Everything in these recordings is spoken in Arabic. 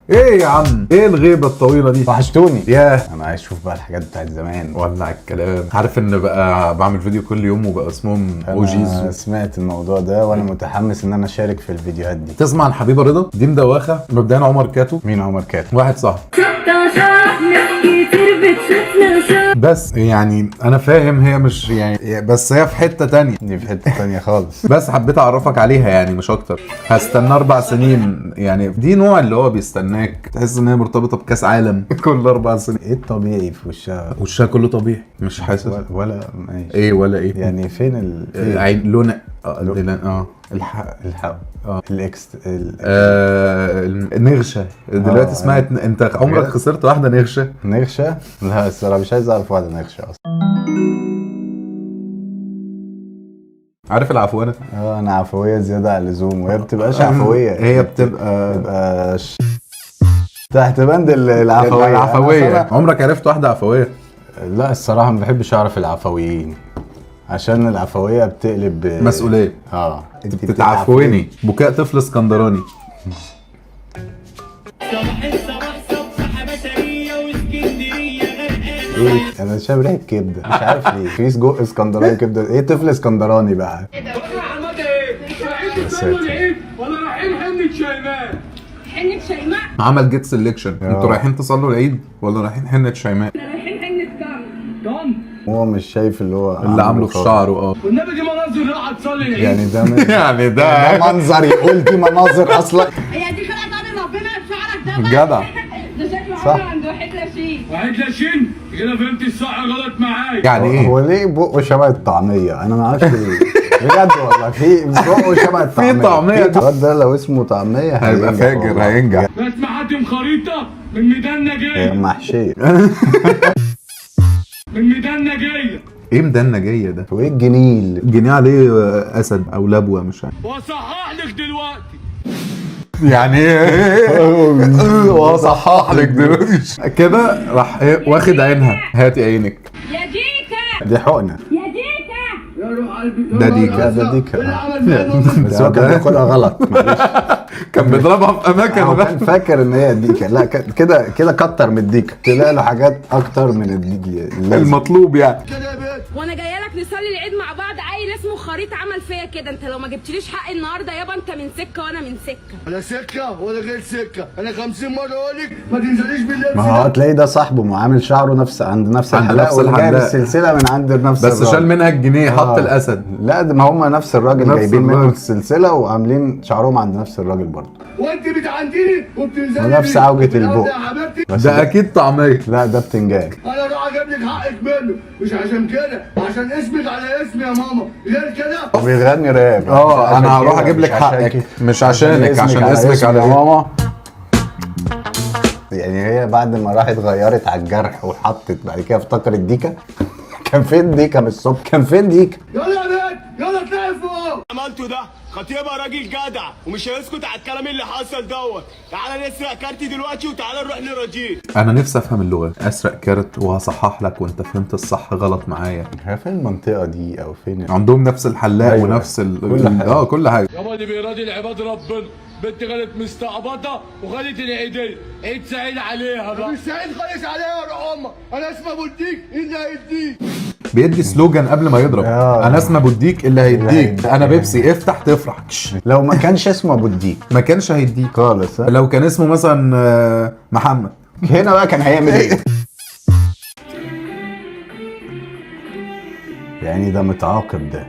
ايه يا عم، ايه الغيبه الطويله دي؟ وحشتوني. ياه، انا عايز اشوف بقى الحاجات بتاعت زمان. ولع الكلام. عارف ان بقى بعمل فيديو كل يوم وبقى اسمهم اوجيز. انا سمعت الموضوع ده وانا متحمس ان انا اشارك في الفيديوهات دي. تسمع عن حبيبه رضا؟ دي مدوخه. مبدئيا عمر كاتو. مين عمر كاتو؟ واحد صاحبي. بس يعني انا فاهم هي مش يعني، بس هي في حته تانية. دي في حته تانية خالص. بس حبيت اعرفك عليها يعني مش اكتر. هستنى 4 سنين يعني. دي نوع اللي هو بيستناك تحس ان هي مرتبطه بكاس عالم كل 4 سنين. ايه الطبيعي في وشها؟ وشها كله طبيعي، مش حاسس ولا ماشي. ايه ولا ايه يعني فين عين لون الحق الاكس النغشه دلوقتي اسمها انت عمرك خسرت واحده نغشه؟ نغشه؟ لا الصراحه مش عايز اعرف واحده نغشه اصلا. عارف العفوانه؟ انا عفويه زياده عن اللزوم وهي بتبقاش عفويه. هي بتبقى تحت بند العفويه. عمرك عرفت واحده عفويه؟ لا الصراحه ما بحبش اعرف العفويين عشان العفويه بتقلب مسؤوليه. انت بتتعفوني. بكاء طفل اسكندراني. ايه انا شايف ريحه كبده مش عارف ليه. في سجق اسكندراني كبده. ايه طفل اسكندراني بقى؟ ولا رايحين حنة شيماء؟ حنة شيماء؟ عمل جيت سيلكشن. انتوا رايحين تصلوا العيد ولا رايحين حنة شيماء؟ احنا رايحين حنة كام؟ هو مش شايف اللي عامله في شعره. والنبي دي مناظر راح تصلي العيد. يعني ده يعني ده منظر يقول دي مناظر اصلا. هي دي خلقت على ربنا بشعرك ده جدع. ده شكله صح. عامل عند وحيد لاشين. وحيد لاشين؟ كده فهمت الصح غلط معايا. يعني ايه؟ هو ليه بقه شبه الطعميه؟ انا ما اعرفش ليه. بجد والله في بقه شبه الطعميه. في طعمية. الواد ده لو اسمه طعميه هيبقى فاجر، هينجح. بسمع حاتم خريطة من ميدان هي نجية. محشيه. من ميدان نجية. ايه مدنا جايه ده؟ وايه الجنيل؟ جنيه عليه اسد او لبوه مش عارف. واصحح لك دلوقتي. يعني ايه؟ واصحح لك دلوقتي كده راح واخد عينها. هاتي عينك. يا ديكا. دي حقنه. يا ديكا. يا روح قلبي. ده ديكا. ده ديكا. واللي عمل فيها بس هو كان بياخدها غلط. معلش. كان بيضربها في اماكن هو كان فاكر ان هي الديكا. لا كده كتر من الديكا. طلع له حاجات اكتر من الديكا المطلوب يعني. وانا جايه لك نصلي العيد مع بعض. عيل اسمه خريط عمل فيا كده. انت لو ما جبتليش حقي النهارده يابا انت من سكه وانا من سكه. انا سكه ولا غير سكه. انا 50 مره اقول لك ما تنزليش باللبس. ما هو هتلاقي ده صاحبه ما عامل شعره عند نفس عند الحلاق نفس وجايب الحلاق. السلسله من عند نفس بس الراجل. شال منها الجنيه. حط الاسد. لا ده ما هم نفس الراجل نفس جايبين منه الراجل. السلسله وعاملين شعرهم عند نفس الراجل برضه. وانت بتعنديني وبتنزلي ونفس عوجة البق. يا حبيبتي. بس ده اكيد طعميه. لا ده بتنجان. انا اروح اجيب لك حقك منه مش عشان كده عشان اسمك على اسمي يا ماما غير كده. بيغني راب. انا هروح اجيب لك حقك مش عشانك عشان اسمك على ماما. يعني هي بعد ما راحت غيرت على الجرح وحطت بعد كده افتكرت ديكا. كان فين ديكا من الصبح؟ كان فين ديكا؟ يلا يا بنت يلا اطلعي فوق. عملته ده خطيبها راجل جدع ومش هيسكت على الكلام اللي حصل دوت. تعالى نسرق كارتي دلوقتي وتعالى نروح نراجيه. انا نفسي افهم اللغه. اسرق كارت وهصحح لك وانت فهمت الصح غلط معايا. هي فين المنطقه دي او فين عندهم نفس الحلاق. أيوة. ونفس كل حاجة. كل حاجه. يابا دي بيراضي العباد ربنا. بنت كانت مستعبطه وخدت العيديه. عيد سعيد عليها بقى. مش سعيد خالص عليا يا روح امك. انا اسمي ابو الديك اللي هيديك. بيدي سلوجان قبل ما يضرب. انا اسمي ابو الديك اللي هيديك. انا بيبسي افتح تفرح. لو ما كانش اسمه ابو الديك ما كانش هيديك خالص. لو كان اسمه مثلا محمد. هنا بقى كان هيعمل ايه؟ يعني ده متعاقب ده.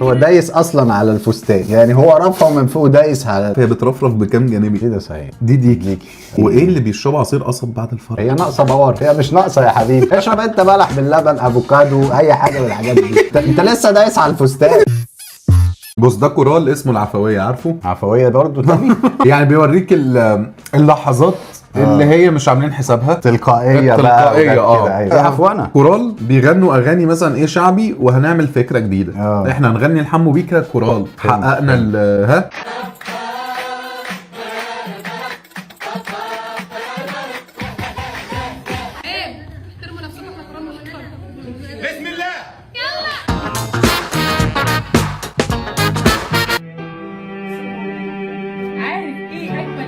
هو دايس اصلا على الفستان. يعني هو رفعه من فوق دايس على. هي بترفرف بكام جانبي ايه ده صحيح؟ دي ديك. ليكي. وايه اللي بيشربوا عصير قصب بعد الفرح؟ هي ناقصه باور. هي مش ناقصه يا حبيبي. اشرب انت بلح باللبن افوكادو اي حاجه من الحاجات دي. انت لسه دايس على الفستان. بص ده كورال اسمه العفويه. عارفه؟ عفويه برضه تاني. يعني بيوريك اللحظات اللي هي مش عاملين حسابها. تلقائيه تلقائيه. بقى دي عفوانه. كورال بيغنوا اغاني مثلا ايه شعبي وهنعمل فكره جديده. احنا هنغني لحمو بيكا كورال. حققنا ها. بسم الله. عارف ايه اجمل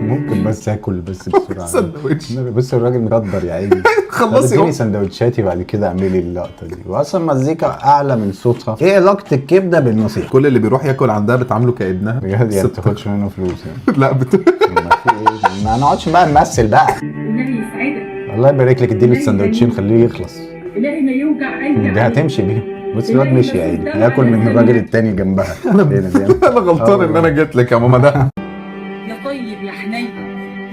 ممكن بس اكل بس بسرعه. سندوتش. بص الراجل مقدر يا عيني. خلصي اديني يوم. سندوتشاتي بعد كده اعملي اللقطه دي. واصلا مزيكا اعلى من صوتها. ايه علاقه الكبده بالموسيقى؟ كل اللي بيروح ياكل عندها بتعامله كابنها. بجد يعني ست- بتاخدش منه فلوس يعني. لا ما في ايه؟ ما نقعدش بقى نمثل بقى. النبي يسعدك. الله يبارك لك، اديله السندوتشين خليه يخلص. إلهي ما يوجع قلبي دي هتمشي بيه. بص الواد مشي يا عيني، هياكل من الراجل التاني جنبها. انا غلطان ان انا جيت لك يا ماما ده. يا طيب يا حنين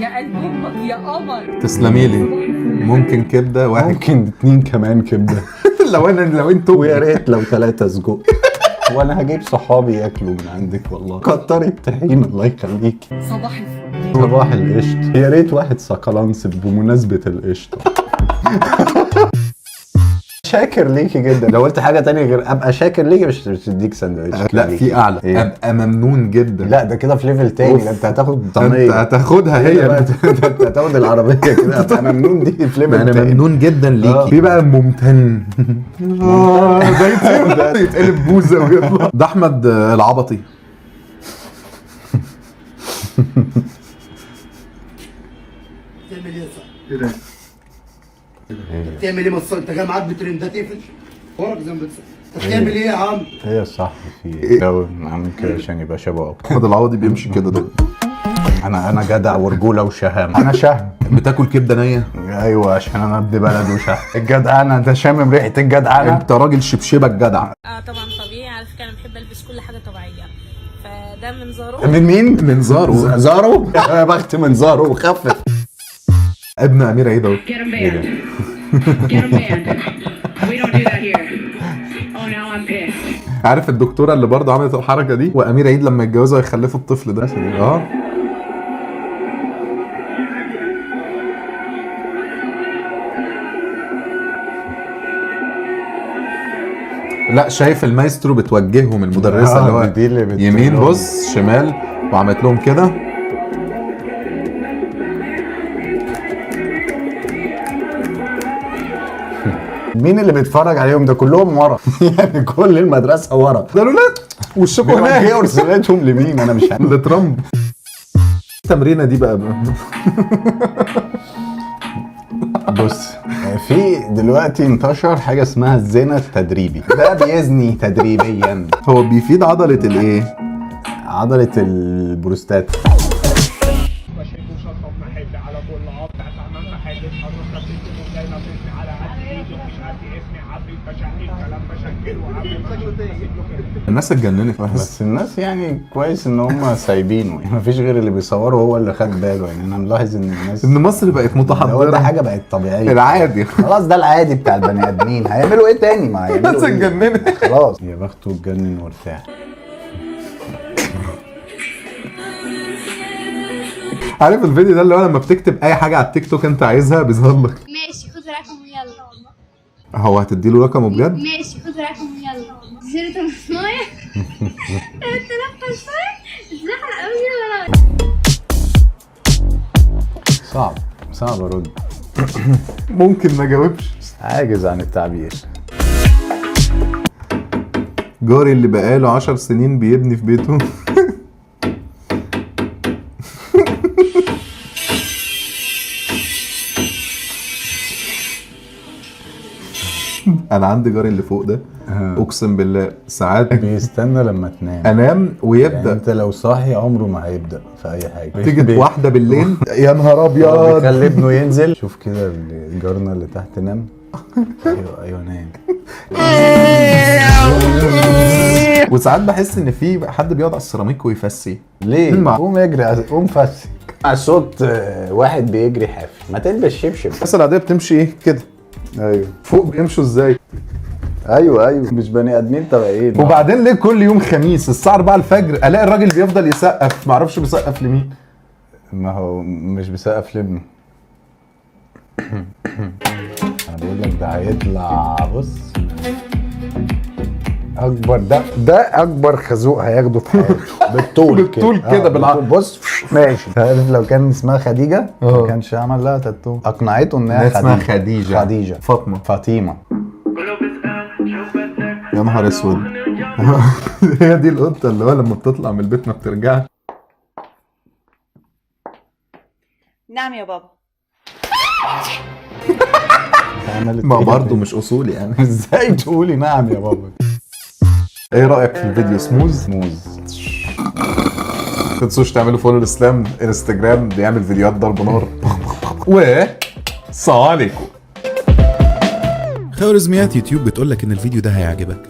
يا قلب امك يا قمر. تسلمي لي. ممكن كبده واحد. ممكن 2 كمان كبده. لو انتوا ويا ريت لو 3 سجق. وانا هجيب صحابي ياكلوا من عندك والله. كتري الطحين الله يخليكي. صباح الفل. صباح القشط. يا ريت واحد سكالانس بمناسبة القشطة. شاكر ليكي جدا. لو قلت حاجة تانية غير ابقى شاكر ليكي مش تديك سندوتش. لا في اعلى. إيه؟ ابقى ممنون جدا. لا ده كده في ليفل تاني. ده انت هتاخد انت طنية. هتاخدها هي هي. انت هتاخد العربية كده. ابقى ممنون دي في ليفل انا تاني. ممنون جدا ليكي. في بقى ممتن. ده يتقلب بوزه ويطلع. ده احمد العبطي. بتعمل ايه يا صاحبي؟ ايه ده؟ بتعمل ايه مصر؟ انت جاي معاك بترندات ايه؟ وراك زي ما انت بتعمل ايه يا عم؟ ايه يا صاحبي في ايه؟ جو عامل كده عشان يبقى شبهه. احمد العوضي بيمشي كده ده. انا جدع ورجوله وشهامه. انا شهم. بتاكل كبده نيه. ايوه عشان انا ابن بلد وشهم. الجدعنه انت شامم ريحه الجدعنه. انت راجل شبشبك جدع. طبعا طبيعي. على فكره انا بحب البس كل حاجه طبيعيه، فده من زارو. من مين؟ من زارو. زارو؟ يا بخت من زارو وخفف. ابن امير عيد اهو. Get him banned. Get him banned. We don't do that here. Oh now I'm pissed. عارف الدكتوره اللي برضه عملت الحركه دي وامير عيد لما يتجوزوا هيخلفوا الطفل ده. اه لا شايف المايسترو بتوجههم المدرسه اللي هو دي اللي يمين بص شمال وعملت لهم كده. مين اللي بيتفرج عليهم ده كلهم ورا. يعني كل المدرسه ورا. قالوا لا والشكو هناك هناك. ارسلتهم لمين انا مش عارف. لترامب. التمرينه دي بقى. بص في دلوقتي انتشر حاجه اسمها الزنا التدريبي. ده بيزني تدريبيا. هو بيفيد عضله الايه؟ عضله البروستات. الناس اتجننت. بس الناس يعني كويس ان هم سايبينه. يعني مفيش غير اللي بيصوره هو اللي خد باله. يعني انا ملاحظ ان الناس ان مصر بقت هو ده متحضره. حاجه بقت طبيعيه. العادي. خلاص ده العادي بتاع البني ادمين. هيعملوا ايه تاني؟ ما هيعملوا الناس ايه؟ اتجننت. خلاص يا بخته اتجنن وارتاح. عارف الفيديو ده اللي هو لما بتكتب اي حاجه على التيك توك انت عايزها بيظهر لك. ماشي خد رقم ويلا. هو هتديله رقمه بجد؟ ماشي خد رقم ويلا. زرت مصنايع. التنفس زحمه قوي. صعب ارد. ممكن ما جاوبش. عاجز عن التعبير. جاري اللي بقاله 10 سنين بيبني في بيته. انا عندي جاري اللي فوق ده اقسم بالله ساعات بيستنى لما تنام. انام يعني ويبدا انت لو صاحي عمره ما هيبدا في اي حاجه. تيجي واحده بالليل يا نهار ابيض. بيخلي ابنه ينزل. شوف كده جارنا اللي تحت نام. ايوه نام. وساعات بحس ان في حد بيقعد على السيراميك ويفسي. ليه؟ قوم اجري قوم فسي. مع صوت واحد بيجري حافي. ما تلبس شبشب. الناس العاديه بتمشي ايه كده. ايوه فوق بيمشوا ازاي؟ ايوه مش بني ادمين طبيعيين. وبعدين ليه كل يوم خميس الساعه 4 الفجر الاقي الراجل بيفضل يسقف معرفش بيسقف لمين. ما هو مش بيسقف لابنه. انا بقول لك ده هيطلع بص اكبر. ده اكبر خازوق هياخده في حياته. بالطول بالطول كده بالعرض. بص ماشي. عارف لو كان اسمها خديجه ما كانش عمل لها تاتو. اقنعته انها اسمها خديجه. فاطمه. يا نهار اسود. هي دي القطه اللي هو لما بتطلع من البيت ما بترجعش. نعم يا بابا. عملت ما إيه برضه دي؟ مش اصولي يعني. ازاي تقولي نعم يا بابا؟ ايه رايك في الفيديو؟ سموز موز. تنسوش تعملوا فولو لاسلام انستجرام، بيعمل فيديوهات ضرب نار. السلام عليكم. خوارزميات يوتيوب بتقولك ان الفيديو ده هيعجبك،